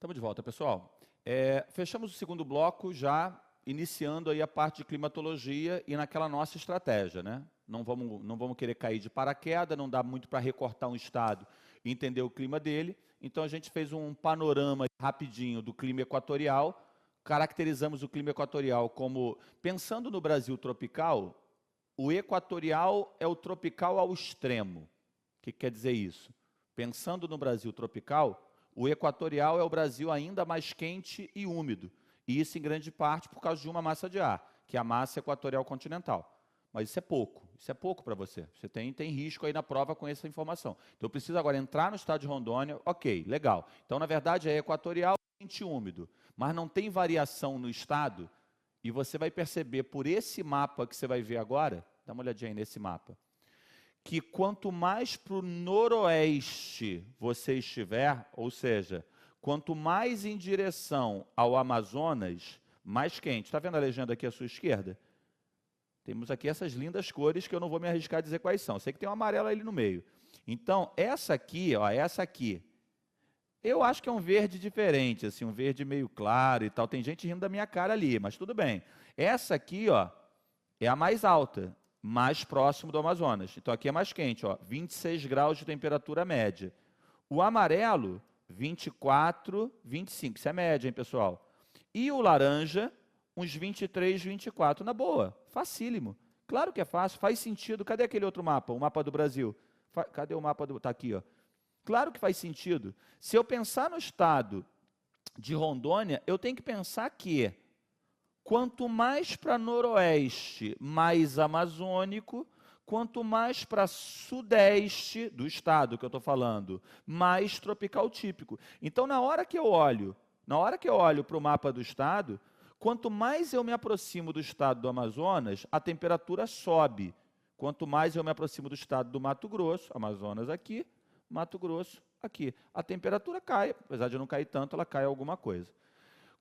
Estamos de volta, pessoal. Fechamos o segundo bloco já iniciando aí a parte de climatologia e naquela nossa estratégia, né? Não vamos querer cair de paraquedas, não dá muito para recortar um estado e entender o clima dele. Então a gente fez um panorama rapidinho do clima equatorial, caracterizamos o clima equatorial como, pensando no Brasil tropical, o equatorial é o tropical ao extremo. O que quer dizer isso? Pensando no Brasil tropical, o equatorial é o Brasil ainda mais quente e úmido. E isso em grande parte por causa de uma massa de ar, que é a massa equatorial continental. Mas isso é pouco para você. Você tem risco aí na prova com essa informação. Então eu preciso agora entrar no estado de Rondônia, ok, legal. Então na verdade é equatorial, quente e úmido, mas não tem variação no estado, e você vai perceber por esse mapa que você vai ver agora, dá uma olhadinha aí nesse mapa, que quanto mais para o noroeste você estiver, ou seja, quanto mais em direção ao Amazonas, mais quente. Está vendo a legenda aqui à sua esquerda? Temos aqui essas lindas cores que eu não vou me arriscar a dizer quais são. Sei que tem um amarelo ali no meio. Então, essa aqui, ó, essa aqui, eu acho que é um verde diferente, assim, um verde meio claro e tal. Tem gente rindo da minha cara ali, mas tudo bem. Essa aqui, ó, é a mais alta, mais próximo do Amazonas. Então aqui é mais quente, ó, 26 graus de temperatura média. O amarelo, 24, 25. Isso é média, hein, pessoal? E o laranja, uns 23, 24. Na boa, facílimo. Claro que é fácil, faz sentido. Cadê aquele outro mapa? O mapa do Brasil. Cadê o mapa do... Está aqui, ó. Claro que faz sentido. Se eu pensar no estado de Rondônia, eu tenho que pensar que quanto mais para noroeste, mais amazônico. Quanto mais para sudeste do estado que eu estou falando, mais tropical típico. Então, na hora que eu olho para o mapa do estado, quanto mais eu me aproximo do estado do Amazonas, a temperatura sobe. Quanto mais eu me aproximo do estado do Mato Grosso, Amazonas aqui, Mato Grosso aqui, a temperatura cai. Apesar de não cair tanto, ela cai alguma coisa.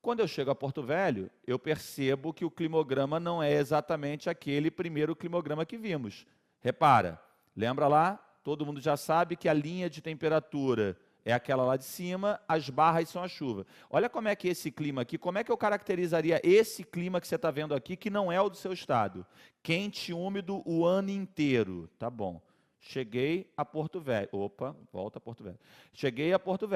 Quando eu chego a Porto Velho, eu percebo que o climograma não é exatamente aquele primeiro climograma que vimos. Repara, lembra lá? Todo mundo já sabe que a linha de temperatura é aquela lá de cima, as barras são a chuva. Olha como é que esse clima aqui, como é que eu caracterizaria esse clima que você está vendo aqui, que não é o do seu estado? Quente e úmido o ano inteiro. Tá bom. Cheguei a Porto Velho. Opa, volta a Porto Velho. Cheguei a Porto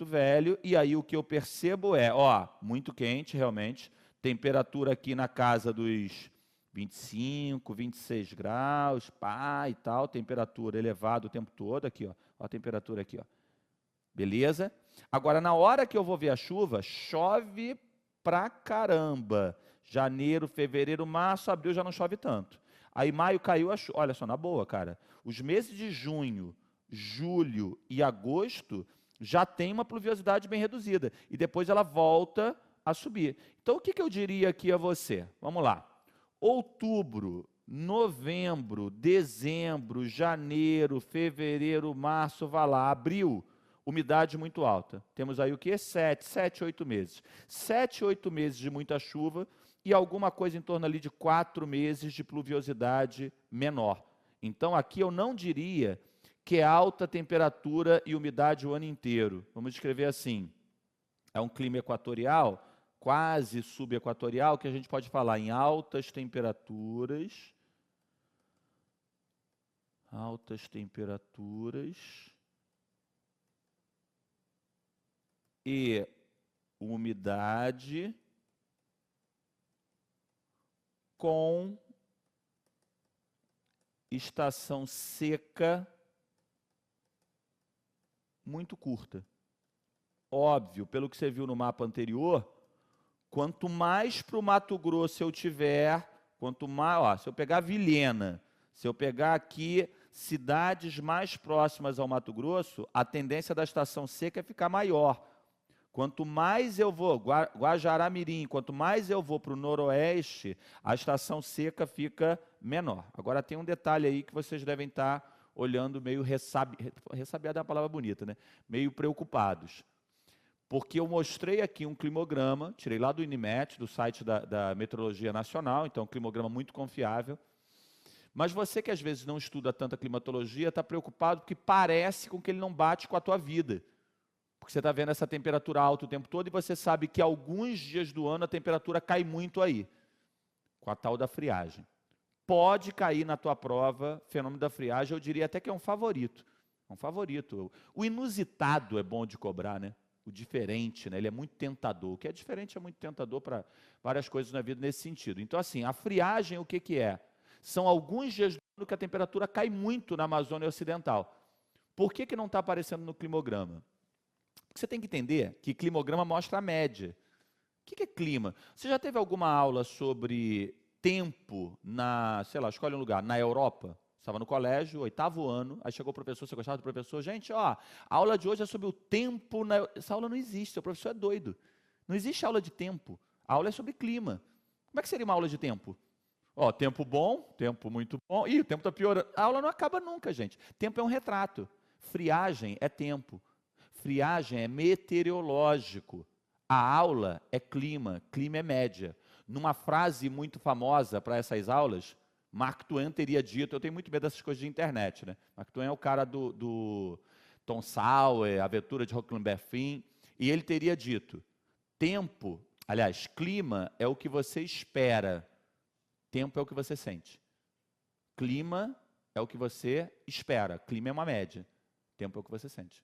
Velho, e aí o que eu percebo é, ó, muito quente realmente, temperatura aqui na casa dos 25, 26 graus, pá, e tal, temperatura elevada o tempo todo, aqui, ó a temperatura aqui, ó. Beleza? Agora, na hora que eu vou ver a chuva, chove pra caramba. Janeiro, fevereiro, março, abril já não chove tanto. Aí maio caiu a chuva. Olha só, na boa, cara. Os meses de junho, julho e agosto já tem uma pluviosidade bem reduzida. E depois ela volta a subir. Então, o que eu diria aqui a você? Vamos lá. Outubro, novembro, dezembro, janeiro, fevereiro, março, vá lá, abril, umidade muito alta. Temos aí o quê? 7, 8 meses. 7, 8 meses de muita chuva e alguma coisa em torno ali de 4 meses de pluviosidade menor. Então, aqui eu não diria que é alta temperatura e umidade o ano inteiro. Vamos descrever assim. É um clima equatorial, quase subequatorial, que a gente pode falar em altas temperaturas e umidade com estação seca muito curta. Óbvio, pelo que você viu no mapa anterior, quanto mais para o Mato Grosso eu tiver, quanto mais, ó, se eu pegar Vilhena, se eu pegar aqui cidades mais próximas ao Mato Grosso, a tendência da estação seca é ficar maior. Quanto mais eu vou, Guajará-Mirim, quanto mais eu vou para o noroeste, a estação seca fica menor. Agora tem um detalhe aí que vocês devem estar olhando meio ressabiado é uma palavra bonita, né? Meio preocupados. Porque eu mostrei aqui um climograma, tirei lá do INMET, do site da Meteorologia Nacional, então um climograma muito confiável. Mas você que às vezes não estuda tanta climatologia, está preocupado porque parece com que ele não bate com a tua vida. Porque você está vendo essa temperatura alta o tempo todo e você sabe que alguns dias do ano a temperatura cai muito aí, com a tal da friagem. Pode cair na tua prova, fenômeno da friagem, eu diria até que é um favorito. É um favorito. O inusitado é bom de cobrar, né? O diferente, né? Ele é muito tentador. O que é diferente é muito tentador para várias coisas na vida nesse sentido. Então, assim, a friagem, o que que é? São alguns dias do ano que a temperatura cai muito na Amazônia Ocidental. Por que que não está aparecendo no climograma? Porque você tem que entender que climograma mostra a média. O que que é clima? Você já teve alguma aula sobre tempo na, sei lá, escolhe um lugar, na Europa? Estava no colégio, 8º ano, aí chegou o professor, você gostava do professor? Gente, ó, a aula de hoje é sobre o tempo na... Essa aula não existe, o professor é doido. Não existe aula de tempo. A aula é sobre clima. Como é que seria uma aula de tempo? Ó, tempo bom, tempo muito bom. Ih, o tempo está piorando. A aula não acaba nunca, gente. Tempo é um retrato. Friagem é tempo. Friagem é meteorológico. A aula é clima, clima é média. Numa frase muito famosa para essas aulas, Mark Twain teria dito, eu tenho muito medo dessas coisas de internet, né? Mark Twain é o cara do Tom Sawyer, Aventura de Huckleberry Finn, e ele teria dito, tempo, aliás, clima é o que você espera, tempo é o que você sente. Clima é o que você espera, clima é uma média, tempo é o que você sente.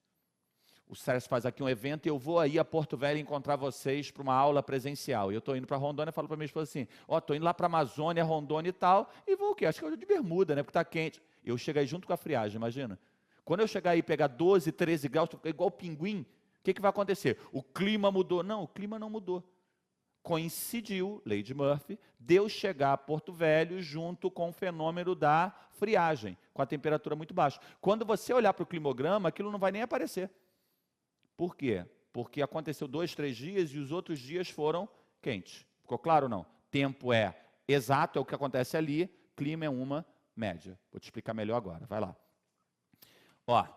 O Sérgio faz aqui um evento e eu vou aí a Porto Velho encontrar vocês para uma aula presencial. E eu estou indo para Rondônia e falo para minha esposa assim, ó, estou indo lá para a Amazônia, Rondônia e tal, e vou o quê? Acho que eu vou de bermuda, né? Porque está quente. Eu chego aí junto com a friagem, imagina. Quando eu chegar aí e pegar 12, 13 graus, igual o pinguim, o que que vai acontecer? O clima mudou. Não, o clima não mudou. Coincidiu, lei de Murphy, de eu chegar a Porto Velho junto com o fenômeno da friagem, com a temperatura muito baixa. Quando você olhar para o climograma, aquilo não vai nem aparecer. Por quê? Porque aconteceu 2, 3 dias e os outros dias foram quentes. Ficou claro ou não? Tempo é exato, é o que acontece ali, clima é uma média. Vou te explicar melhor agora, vai lá. Ó,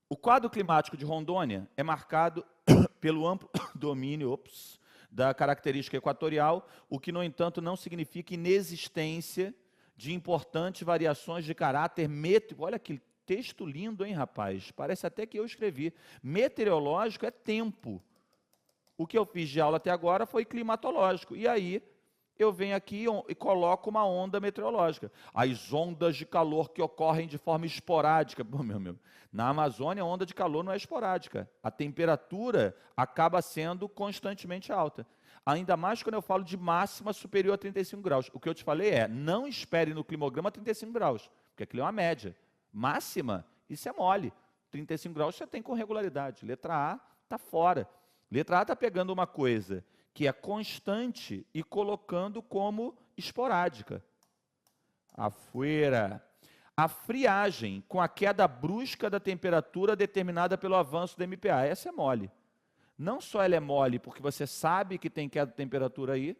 o quadro climático de Rondônia é marcado pelo amplo domínio da característica equatorial, o que, no entanto, não significa inexistência de importantes variações de caráter meteorológico. Olha que texto lindo, hein, rapaz? Parece até que eu escrevi. Meteorológico é tempo. O que eu fiz de aula até agora foi climatológico. E aí, eu venho aqui e coloco uma onda meteorológica. As ondas de calor que ocorrem de forma esporádica. Bom, na Amazônia, a onda de calor não é esporádica. A temperatura acaba sendo constantemente alta. Ainda mais quando eu falo de máxima superior a 35 graus. O que eu te falei é, não espere no climograma 35 graus, porque aquilo é uma média. Máxima, isso é mole. 35 graus você tem com regularidade. Letra A está fora. Letra A está pegando uma coisa que é constante e colocando como esporádica. A friagem, com a queda brusca da temperatura determinada pelo avanço do MPA. Essa é mole. Não só ela é mole porque você sabe que tem queda de temperatura aí,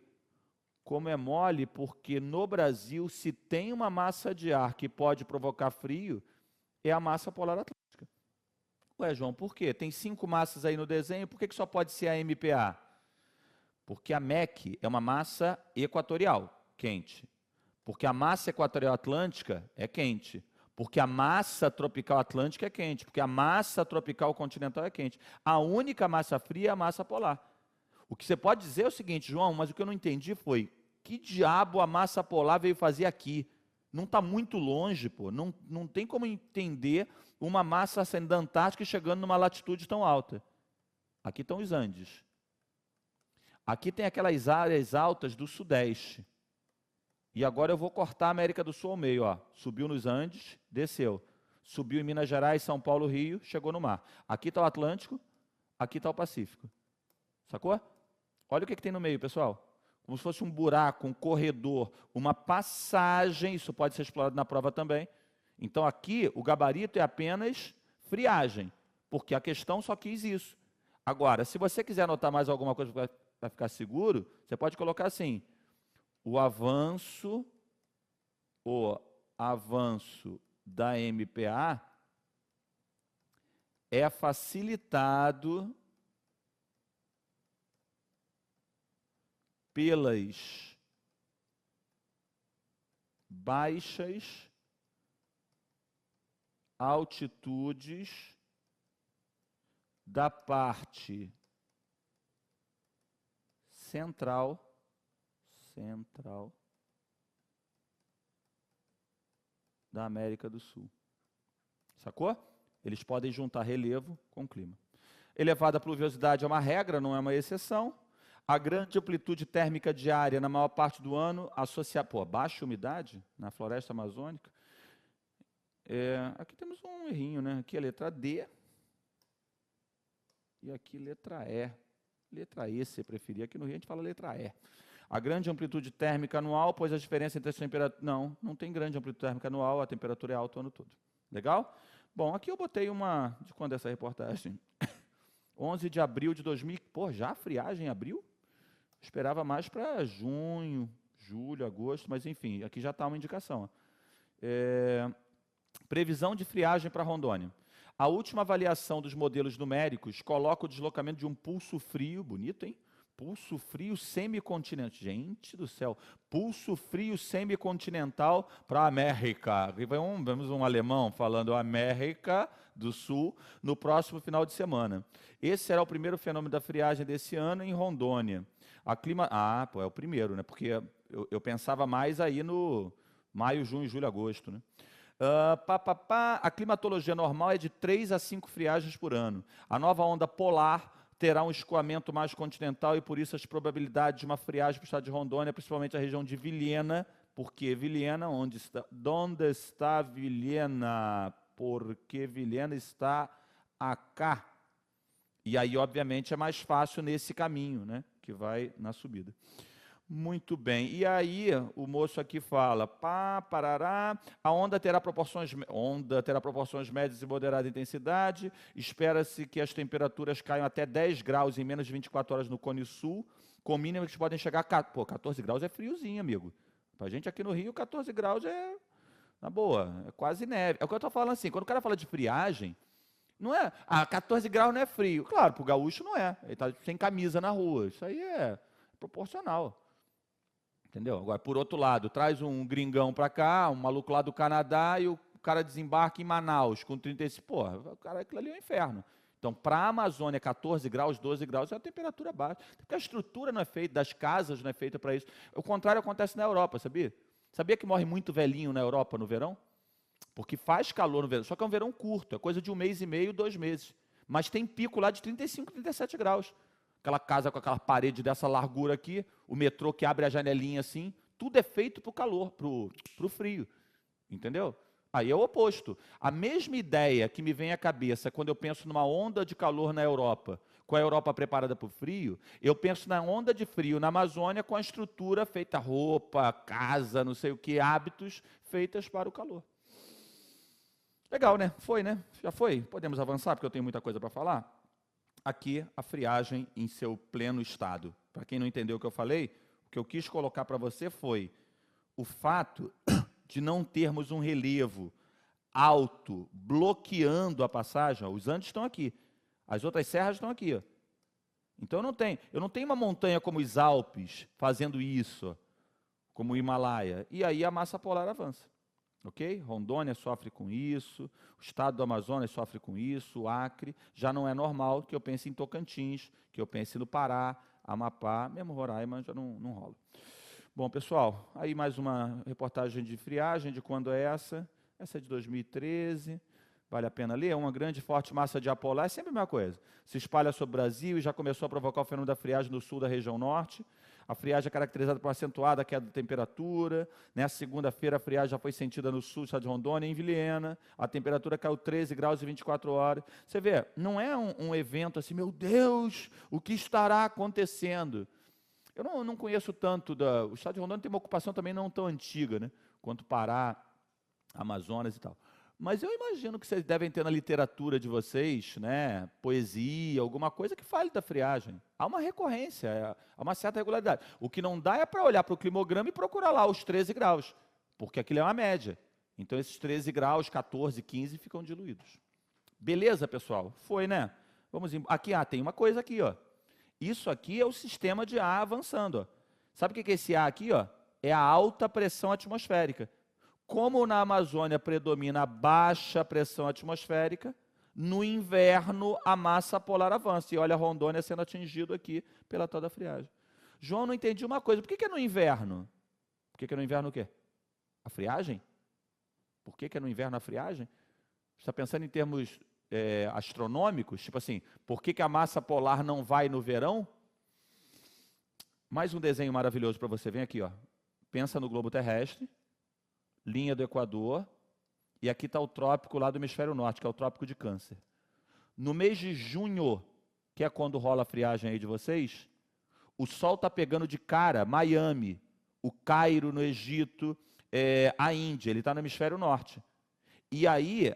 como é mole porque no Brasil, se tem uma massa de ar que pode provocar frio, é a massa polar atlântica. Ué, João, por quê? Tem 5 massas aí no desenho, por que só pode ser a MPA? Porque a MEC é uma massa equatorial, quente. Porque a massa equatorial atlântica é quente. Porque a massa tropical atlântica é quente. Porque a massa tropical continental é quente. A única massa fria é a massa polar. O que você pode dizer é o seguinte, João, mas o que eu não entendi foi, que diabo a massa polar veio fazer aqui? Não está muito longe, pô. Não tem como entender uma massa saindo da Antártica e chegando numa latitude tão alta. Aqui estão os Andes. Aqui tem aquelas áreas altas do Sudeste. E agora eu vou cortar a América do Sul ao meio. Ó. Subiu nos Andes, desceu. Subiu em Minas Gerais, São Paulo, Rio, chegou no mar. Aqui está o Atlântico, aqui está o Pacífico. Sacou? Olha o que tem no meio, pessoal. Como se fosse um buraco, um corredor, uma passagem. Isso pode ser explorado na prova também. Então aqui o gabarito é apenas friagem, porque a questão só quis isso. Agora, se você quiser anotar mais alguma coisa para ficar seguro, você pode colocar assim, o avanço da MPA é facilitado pelas baixas altitudes da parte central da América do Sul. Sacou? Eles podem juntar relevo com clima. Elevada pluviosidade é uma regra, não é uma exceção. A grande amplitude térmica diária na maior parte do ano, associada... Pô, baixa umidade na floresta amazônica. Aqui temos um errinho, né? Aqui a letra D. E aqui letra E. Letra E, se você preferir. Aqui no Rio a gente fala letra E. A grande amplitude térmica anual, pois a diferença entre as temperaturas... Não tem grande amplitude térmica anual, a temperatura é alta o ano todo. Legal? Bom, aqui eu botei uma... De quando é essa reportagem? 11 de abril de 2000... Pô, já a friagem em abril? Esperava mais para junho, julho, agosto, mas enfim, aqui já está uma indicação. Previsão de friagem para Rondônia. A última avaliação dos modelos numéricos coloca o deslocamento de um pulso frio, bonito, hein? Pulso frio semicontinental. Gente do céu, pulso frio semicontinental para a América. Vemos um alemão falando América do Sul no próximo final de semana. Esse será o primeiro fenômeno da friagem desse ano em Rondônia. É o primeiro, né? Porque eu pensava mais aí no maio, junho, julho, agosto, né? A climatologia normal é de 3 a 5 friagens por ano. A nova onda polar terá um escoamento mais continental e, por isso, as probabilidades de uma friagem para o estado de Rondônia, principalmente a região de Vilhena. Por que Vilhena? Onde está Vilhena? Porque Vilhena está acá. E aí, obviamente, é mais fácil nesse caminho, né? Que vai na subida. Muito bem. E aí, o moço aqui fala, parará, a onda terá proporções médias e moderada intensidade, espera-se que as temperaturas caiam até 10 graus em menos de 24 horas no Cone Sul, com mínimas que podem chegar a... Pô, 14 graus é friozinho, amigo. Pra gente aqui no Rio, 14 graus é, na boa, é quase neve. É o que eu estou falando assim, quando o cara fala de friagem, não é, 14 graus não é frio. Claro, para o gaúcho não é, ele está sem camisa na rua, isso aí é proporcional. Entendeu? Agora, por outro lado, traz um gringão para cá, um maluco lá do Canadá, e o cara desembarca em Manaus com 35. Porra, o cara, aquilo ali é um inferno. Então, para a Amazônia, 14 graus, 12 graus é uma temperatura baixa. Porque a estrutura não é feita, das casas não é feita para isso. O contrário acontece na Europa, sabia? Sabia que morre muito velhinho na Europa no verão? Porque faz calor no verão, só que é um verão curto, é coisa de 1 mês e meio, 2 meses. Mas tem pico lá de 35, 37 graus. Aquela casa com aquela parede dessa largura aqui, o metrô que abre a janelinha assim, tudo é feito para o calor, para o frio, entendeu? Aí é o oposto. A mesma ideia que me vem à cabeça quando eu penso numa onda de calor na Europa, com a Europa preparada para o frio, eu penso na onda de frio na Amazônia com a estrutura feita, roupa, casa, não sei o que, hábitos feitas para o calor. Legal, né? Foi, né? Já foi? Podemos avançar, porque eu tenho muita coisa para falar? Aqui, a friagem em seu pleno estado. Para quem não entendeu o que eu falei, o que eu quis colocar para você foi o fato de não termos um relevo alto, bloqueando a passagem. Os Andes estão aqui, as outras serras estão aqui. Ó. Então, eu não tenho uma montanha como os Alpes fazendo isso, como o Himalaia. E aí a massa polar avança. Ok? Rondônia sofre com isso, o estado do Amazonas sofre com isso, o Acre. Já não é normal que eu pense em Tocantins, que eu pense no Pará, Amapá, mesmo Roraima já não rola. Bom, pessoal, aí mais uma reportagem de friagem, de quando é essa? Essa é de 2013, vale a pena ler. É uma grande e forte massa de ar polar, é sempre a mesma coisa. Se espalha sobre o Brasil e já começou a provocar o fenômeno da friagem no sul da região norte. A friagem é caracterizada por uma acentuada queda de temperatura. Nessa segunda-feira, a friagem já foi sentida no sul do estado de Rondônia, em Vilhena. A temperatura caiu 13 graus em 24 horas. Você vê, não é um evento assim, meu Deus, o que estará acontecendo? Eu não conheço tanto. O estado de Rondônia tem uma ocupação também não tão antiga, né, quanto Pará, Amazonas e tal. Mas eu imagino que vocês devem ter na literatura de vocês, né, poesia, alguma coisa que fale da friagem. Há uma recorrência, há uma certa regularidade. O que não dá é para olhar para o climograma e procurar lá os 13 graus, porque aquilo é uma média. Então, esses 13 graus, 14, 15 ficam diluídos. Beleza, pessoal? Foi, né? Vamos aqui, tem uma coisa aqui, ó. Isso aqui é o sistema de ar avançando. Ó. Sabe o que é esse ar aqui? Ó? É a alta pressão atmosférica. Como na Amazônia predomina a baixa pressão atmosférica, No inverno, a massa polar avança. E olha a Rondônia sendo atingido aqui pela tal da friagem. João, não entendi uma coisa. Por que é no inverno? Por que é no inverno o quê? A friagem? Por que é no inverno a friagem? Você está pensando em termos astronômicos? Tipo assim, por que a massa polar não vai no verão? Mais um desenho maravilhoso para você. Vem aqui, ó. Pensa no globo terrestre, linha do Equador, e aqui está o trópico lá do hemisfério norte, que é o trópico de Câncer. No mês de junho, que é quando rola a friagem aí de vocês, o sol está pegando de cara Miami, o Cairo no Egito, a Índia, ele está no hemisfério norte. E aí,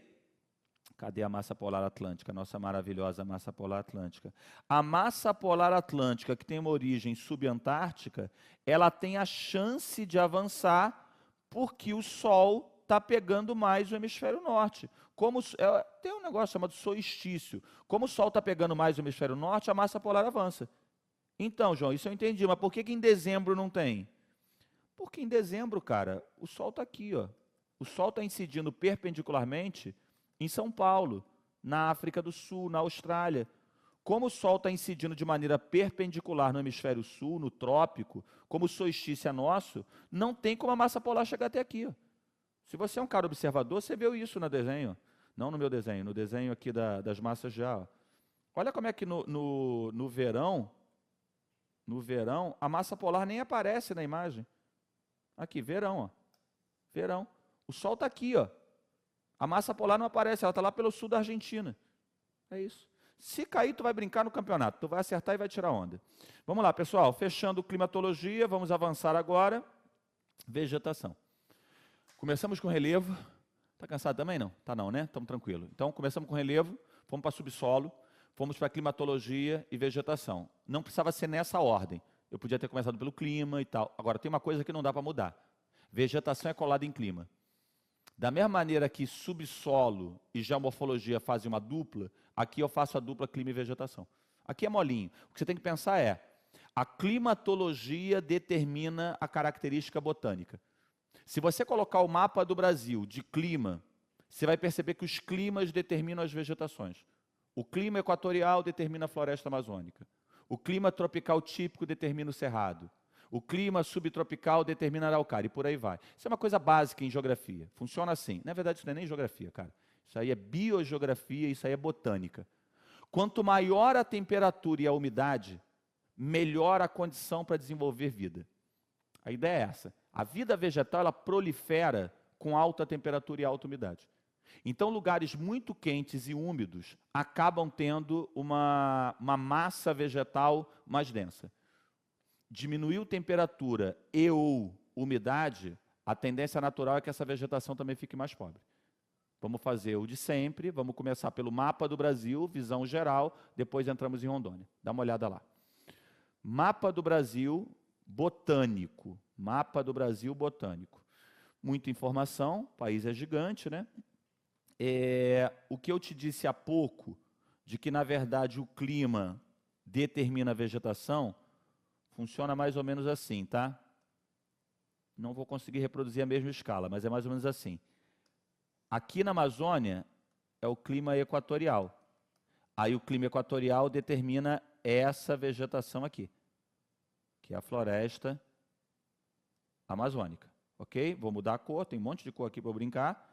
cadê a massa polar atlântica, a nossa maravilhosa massa polar atlântica? A massa polar atlântica, que tem uma origem subantártica, ela tem a chance de avançar porque o sol está pegando mais o hemisfério norte. Tem um negócio chamado solstício. Como o sol está pegando mais o hemisfério norte, a massa polar avança. Então, João, isso eu entendi, mas por que em dezembro não tem? Porque em dezembro, cara, o sol está aqui, ó. O sol está incidindo perpendicularmente em São Paulo, na África do Sul, na Austrália. Como o sol está incidindo de maneira perpendicular no hemisfério sul, no trópico, como o solstício é nosso, não tem como a massa polar chegar até aqui, ó. Se você é um cara observador, você viu isso no desenho. Não no meu desenho, no desenho aqui das massas já. Ó. Olha como é que no verão, a massa polar nem aparece na imagem. Aqui, verão, ó. Verão. O sol está aqui, ó. A massa polar não aparece, ela está lá pelo sul da Argentina. É isso. Se cair, tu vai brincar no campeonato. Tu vai acertar e vai tirar onda. Vamos lá, pessoal. Fechando climatologia, vamos avançar agora. Vegetação. Começamos com relevo. Está cansado também? Não? Tá não, né? Estamos tranquilo. Então, começamos com relevo, fomos para subsolo, fomos para climatologia e vegetação. Não precisava ser nessa ordem. Eu podia ter começado pelo clima e tal. Agora, tem uma coisa que não dá para mudar. Vegetação é colada em clima. Da mesma maneira que subsolo e geomorfologia fazem uma dupla, aqui eu faço a dupla clima e vegetação. Aqui é molinho. O que você tem que pensar é, a climatologia determina a característica botânica. Se você colocar o mapa do Brasil de clima, você vai perceber que os climas determinam as vegetações. O clima equatorial determina a floresta amazônica. O clima tropical típico determina o cerrado. O clima subtropical determina a araucária, e por aí vai. Isso é uma coisa básica em geografia. Funciona assim. Na verdade, isso não é nem geografia, cara. Isso aí é biogeografia, isso aí é botânica. Quanto maior a temperatura e a umidade, melhor a condição para desenvolver vida. A ideia é essa. A vida vegetal, ela prolifera com alta temperatura e alta umidade. Então, lugares muito quentes e úmidos acabam tendo uma massa vegetal mais densa. Diminuiu temperatura e ou umidade, a tendência natural é que essa vegetação também fique mais pobre. Vamos fazer o de sempre, vamos começar pelo mapa do Brasil, visão geral, depois entramos em Rondônia. Dá uma olhada lá. Mapa do Brasil botânico. Mapa do Brasil botânico. Muita informação, o país é gigante, né? O que eu te disse há pouco, de que, na verdade, o clima determina a vegetação, funciona mais ou menos assim, tá? Não vou conseguir reproduzir a mesma escala, mas é mais ou menos assim. Aqui na Amazônia é o clima equatorial. Aí o clima equatorial determina essa vegetação aqui, que é a floresta amazônica. Ok? Vou mudar a cor, tem um monte de cor aqui para eu brincar.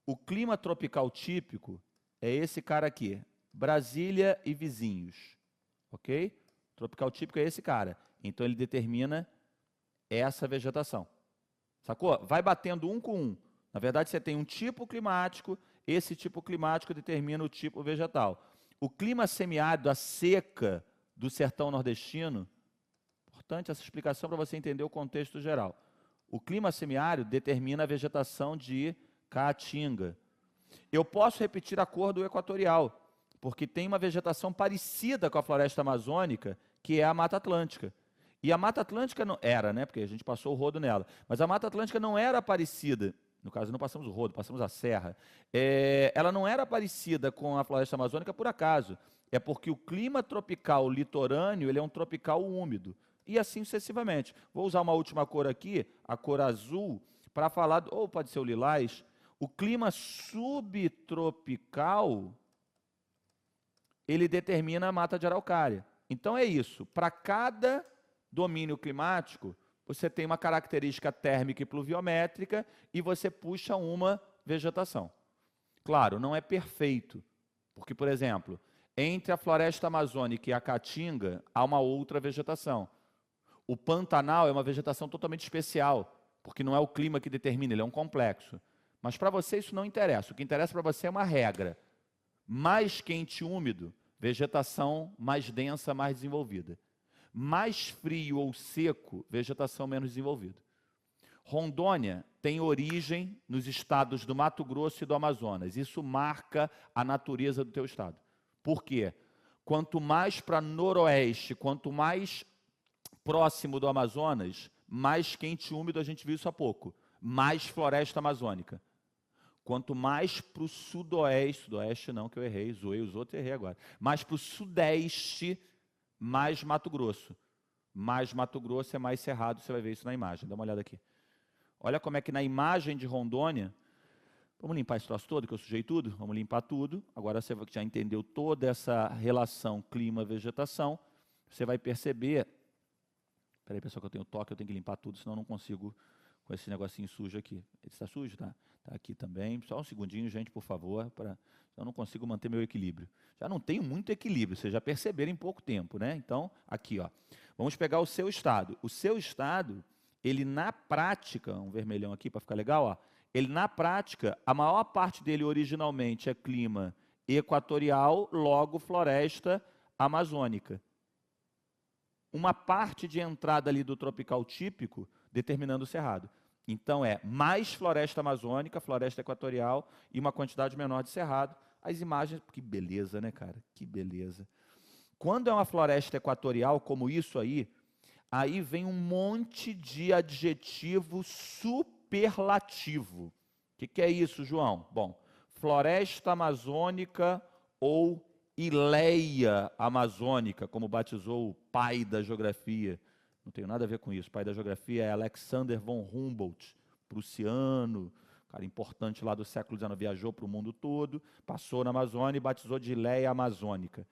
O clima tropical típico é esse cara aqui, Brasília e vizinhos. Ok? Tropical típico é esse cara. Então ele determina essa vegetação. Sacou? Vai batendo um com um. Na verdade, você tem um tipo climático, esse tipo climático determina o tipo vegetal. O clima semiárido, a seca do sertão nordestino, importante essa explicação para você entender o contexto geral. O clima semiárido determina a vegetação de caatinga. Eu posso repetir a cor do equatorial, porque tem uma vegetação parecida com a floresta amazônica, que é a Mata Atlântica. E a Mata Atlântica não era, né, porque a gente passou o rodo nela, mas a Mata Atlântica não era parecida, no caso não passamos o rodo, passamos a serra, ela não era parecida com a floresta amazônica por acaso, é porque o clima tropical litorâneo, ele é um tropical úmido, e assim sucessivamente. Vou usar uma última cor aqui, a cor azul, para falar, ou pode ser o lilás, o clima subtropical ele determina a mata de araucária. Então é isso, para cada domínio climático, você tem uma característica térmica e pluviométrica e você puxa uma vegetação. Claro, não é perfeito, porque, por exemplo, entre a floresta amazônica e a caatinga, há uma outra vegetação. O Pantanal é uma vegetação totalmente especial, porque não é o clima que determina, ele é um complexo. Mas para você isso não interessa, o que interessa para você é uma regra. Mais quente e úmido, vegetação mais densa, mais desenvolvida. Mais frio ou seco, vegetação menos desenvolvida. Rondônia tem origem nos estados do Mato Grosso e do Amazonas. Isso marca a natureza do teu estado. Por quê? Quanto mais para noroeste, quanto mais próximo do Amazonas, mais quente e úmido, a gente viu isso há pouco, mais floresta amazônica. Quanto mais para o sudoeste, sudoeste não, que eu errei, zoei os outros, errei agora. Mais para o sudeste, mais Mato Grosso. Mais Mato Grosso é mais cerrado, você vai ver isso na imagem, dá uma olhada aqui. Olha como é que na imagem de Rondônia, vamos limpar esse troço todo, que eu sujei tudo? Vamos limpar tudo. Agora você já entendeu toda essa relação clima-vegetação, você vai perceber. Espera aí, pessoal, que eu tenho toque, eu tenho que limpar tudo, senão eu não consigo com esse negocinho sujo aqui. Ele está sujo? Tá? Está aqui também. Só um segundinho, gente, por favor, para eu não consigo manter meu equilíbrio. Já não tenho muito equilíbrio, vocês já perceberam em pouco tempo, né? Então, aqui, ó. Vamos pegar o seu estado. O seu estado, ele na prática, um vermelhão aqui para ficar legal, ó. Ele na prática, a maior parte dele originalmente é clima equatorial, logo floresta amazônica. Uma parte de entrada ali do tropical típico, determinando o cerrado. Então é mais floresta amazônica, floresta equatorial e uma quantidade menor de cerrado. As imagens, que beleza, né, cara? Que beleza. Quando é uma floresta equatorial, como isso aí vem um monte de adjetivo superlativo. O que é isso, João? Bom, floresta amazônica ou Ileia amazônica, como batizou o pai da geografia. Não tem nada a ver com isso. O pai da geografia é Alexander von Humboldt, prussiano, cara importante lá do século XIX, viajou para o mundo todo, passou na Amazônia e batizou de Ileia amazônica.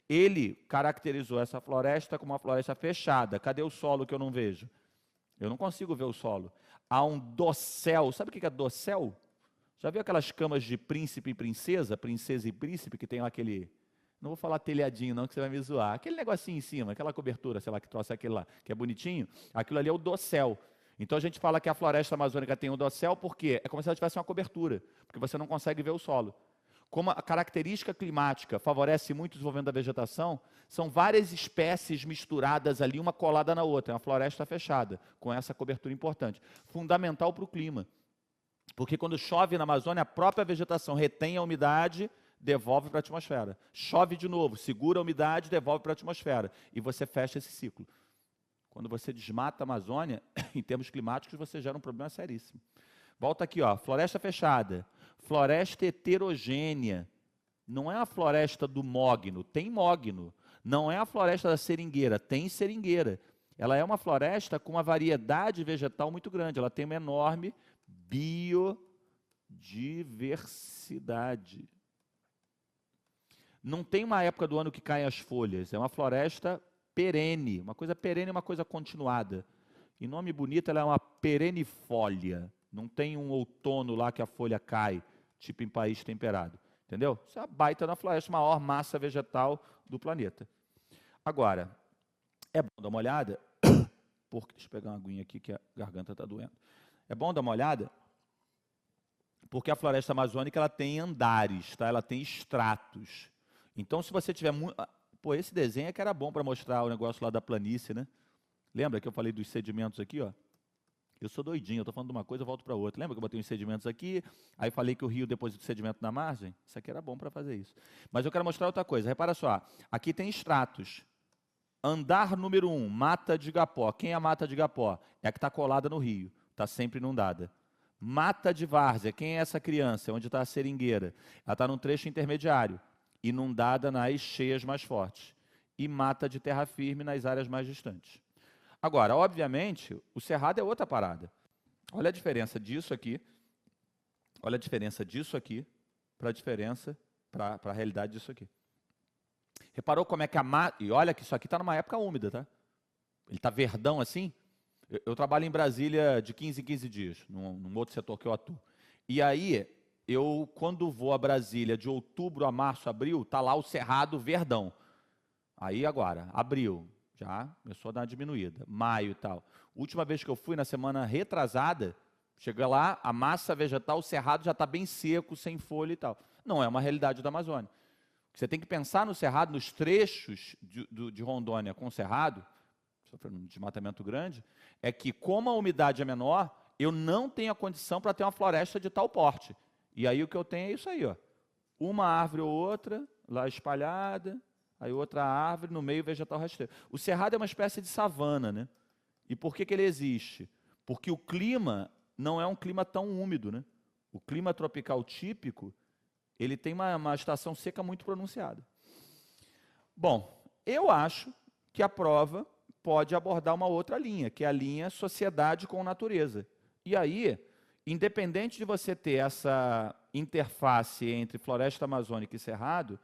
Ele caracterizou essa floresta como uma floresta fechada. Cadê o solo que eu não vejo? Eu não consigo ver o solo. Há um dossel. Sabe o que é dossel? Já viu aquelas camas de príncipe e princesa, princesa e príncipe, que tem lá aquele... Não vou falar telhadinho não, que você vai me zoar. Aquele negocinho em cima, aquela cobertura, sei lá, que trouxe aquele lá, que é bonitinho, aquilo ali é o dossel. Então a gente fala que a floresta amazônica tem o dossel porque é como se ela tivesse uma cobertura, porque você não consegue ver o solo. Como a característica climática favorece muito o desenvolvimento da vegetação, são várias espécies misturadas ali, uma colada na outra, é uma floresta fechada, com essa cobertura importante. Fundamental para o clima. Porque quando chove na Amazônia, a própria vegetação retém a umidade, devolve para a atmosfera. Chove de novo, segura a umidade, devolve para a atmosfera. E você fecha esse ciclo. Quando você desmata a Amazônia, em termos climáticos, você gera um problema seríssimo. Volta aqui, ó, floresta fechada, floresta heterogênea. Não é a floresta do mogno, tem mogno. Não é a floresta da seringueira, tem seringueira. Ela é uma floresta com uma variedade vegetal muito grande. Ela tem uma enorme biodiversidade. Não tem uma época do ano que caem as folhas, é uma floresta perene, uma coisa continuada. Em nome bonito, ela é uma perennifólia. Não tem um outono lá que a folha cai, tipo em país temperado. Entendeu? Isso é a baita da floresta, a maior massa vegetal do planeta. Agora, é bom dar uma olhada, porque, deixa eu pegar uma aguinha aqui que a garganta está doendo. É bom dar uma olhada, porque a floresta amazônica ela tem andares, tá? Ela tem estratos. Então, se você tiver muito... Pô, esse desenho é que era bom para mostrar o negócio lá da planície, né? Lembra que eu falei dos sedimentos aqui, ó? Eu sou doidinho, eu estou falando de uma coisa, eu volto para outra. Lembra que eu botei os sedimentos aqui, aí falei que o rio deposita o sedimento na margem? Isso aqui era bom para fazer isso. Mas eu quero mostrar outra coisa. Repara só, aqui tem estratos. Andar número 1, Mata de Igapó. Quem é a Mata de Igapó? É a que está colada no rio, está sempre inundada. Mata de Várzea, quem é essa criança? Onde está a seringueira? Ela está num trecho intermediário, inundada nas cheias mais fortes. E mata de terra firme nas áreas mais distantes. Agora, obviamente, o cerrado é outra parada. Olha a diferença disso aqui, olha a diferença disso aqui para a diferença, para a realidade disso aqui. Reparou como é que a mata... E olha que isso aqui está numa época úmida, tá? Ele está verdão assim. Eu trabalho em Brasília de 15 em 15 dias, num outro setor que eu atuo. E aí, quando vou a Brasília de outubro a março, abril, tá lá o Cerrado verdão. Aí agora, abril, já começou a dar uma diminuída. Maio e tal. Última vez que eu fui, na semana retrasada, chega lá, a massa vegetal, o Cerrado já está bem seco, sem folha e tal. Não é uma realidade da Amazônia. Você tem que pensar no Cerrado, nos trechos de Rondônia com o Cerrado, sofrendo um desmatamento grande, é que como a umidade é menor, eu não tenho a condição para ter uma floresta de tal porte. E aí o que eu tenho é isso aí, ó. Uma árvore ou outra, lá espalhada, aí outra árvore, no meio vegetal rasteiro. O Cerrado é uma espécie de savana, né? E por que ele existe? Porque o clima não é um clima tão úmido, né? O clima tropical típico, ele tem uma estação seca muito pronunciada. Bom, eu acho que a prova pode abordar uma outra linha, que é a linha sociedade com natureza. E aí, independente de você ter essa interface entre floresta amazônica e cerrado,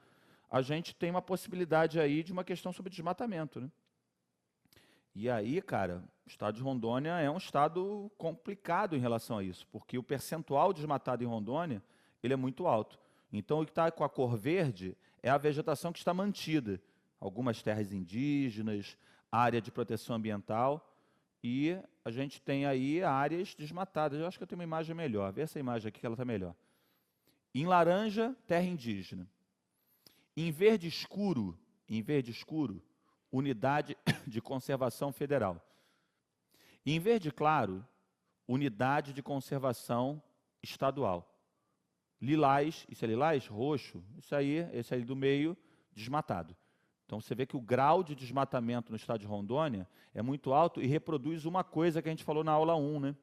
a gente tem uma possibilidade aí de uma questão sobre desmatamento, né? E aí, cara, o estado de Rondônia é um estado complicado em relação a isso, porque o percentual desmatado em Rondônia, ele é muito alto. Então, o que está com a cor verde é a vegetação que está mantida. Algumas terras indígenas, área de proteção ambiental, e a gente tem aí áreas desmatadas. Eu acho que eu tenho uma imagem melhor. Vê essa imagem aqui que ela está melhor. Em laranja, terra indígena. Em verde escuro, unidade de conservação federal. E em verde claro, unidade de conservação estadual. Lilás, isso é lilás? Roxo, isso aí, esse aí do meio, desmatado. Então você vê que o grau de desmatamento no estado de Rondônia é muito alto e reproduz uma coisa que a gente falou na aula 1, né?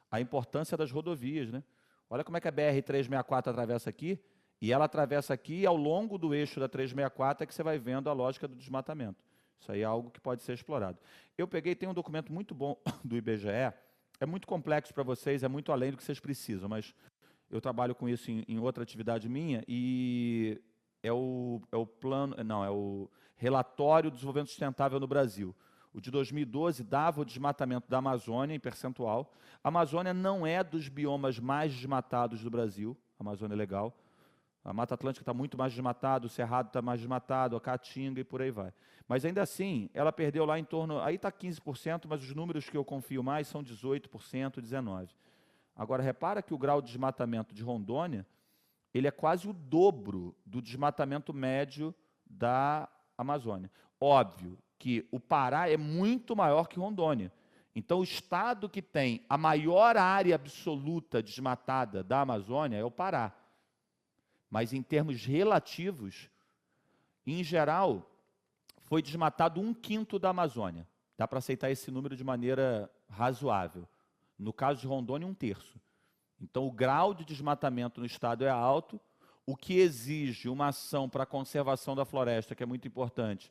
A importância das rodovias, né? Olha como é que a BR-364 atravessa aqui, e ela atravessa aqui e ao longo do eixo da 364 é que você vai vendo a lógica do desmatamento. Isso aí é algo que pode ser explorado. Eu tem um documento muito bom do IBGE, é muito complexo para vocês, é muito além do que vocês precisam, mas eu trabalho com isso em outra atividade minha, e é o Relatório do Desenvolvimento Sustentável no Brasil. O de 2012 dava o desmatamento da Amazônia em percentual. A Amazônia não é dos biomas mais desmatados do Brasil, a Amazônia é legal. A Mata Atlântica está muito mais desmatada, o Cerrado está mais desmatado, a Caatinga e por aí vai. Mas ainda assim, ela perdeu lá em torno, aí está 15%, mas os números que eu confio mais são 18%, 19%. Agora, repara que o grau de desmatamento de Rondônia, ele é quase o dobro do desmatamento médio da Amazônia. Óbvio que o Pará é muito maior que Rondônia. Então, o estado que tem a maior área absoluta desmatada da Amazônia é o Pará. Mas, em termos relativos, em geral, foi desmatado 1/5 da Amazônia. Dá para aceitar esse número de maneira razoável. No caso de Rondônia, 1/3. Então, o grau de desmatamento no estado é alto, o que exige uma ação para a conservação da floresta, que é muito importante,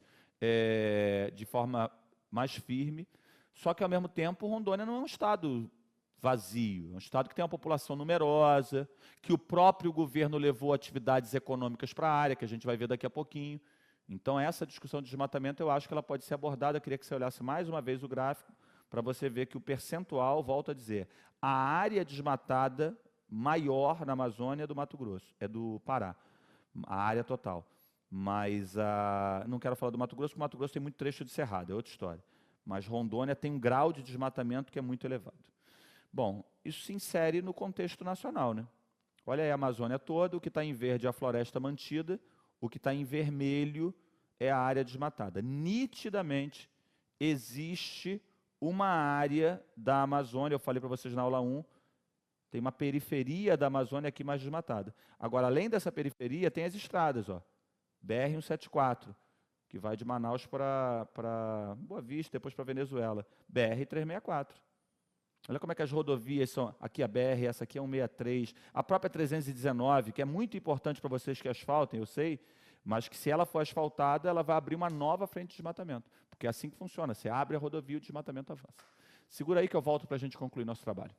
de forma mais firme. Só que, ao mesmo tempo, Rondônia não é um estado vazio, é um estado que tem uma população numerosa, que o próprio governo levou atividades econômicas para a área, que a gente vai ver daqui a pouquinho. Então, essa discussão de desmatamento, eu acho que ela pode ser abordada. Eu queria que você olhasse mais uma vez o gráfico, para você ver que o percentual, volto a dizer, a área desmatada maior na Amazônia é do Mato Grosso, é do Pará, a área total. Mas não quero falar do Mato Grosso, porque o Mato Grosso tem muito trecho de cerrado, é outra história. Mas Rondônia tem um grau de desmatamento que é muito elevado. Bom, isso se insere no contexto nacional, né? Olha aí a Amazônia toda, o que está em verde é a floresta mantida, o que está em vermelho é a área desmatada. Nitidamente existe uma área da Amazônia, eu falei para vocês na aula 1, tem uma periferia da Amazônia aqui mais desmatada. Agora, além dessa periferia, tem as estradas, ó, BR-174, que vai de Manaus para Boa Vista, depois para Venezuela, BR-364. Olha como é que as rodovias são, aqui a BR, essa aqui é 163, a própria 319, que é muito importante para vocês que asfaltem, eu sei, mas que se ela for asfaltada, ela vai abrir uma nova frente de desmatamento, porque é assim que funciona, você abre a rodovia e o desmatamento avança. Segura aí que eu volto para a gente concluir nosso trabalho.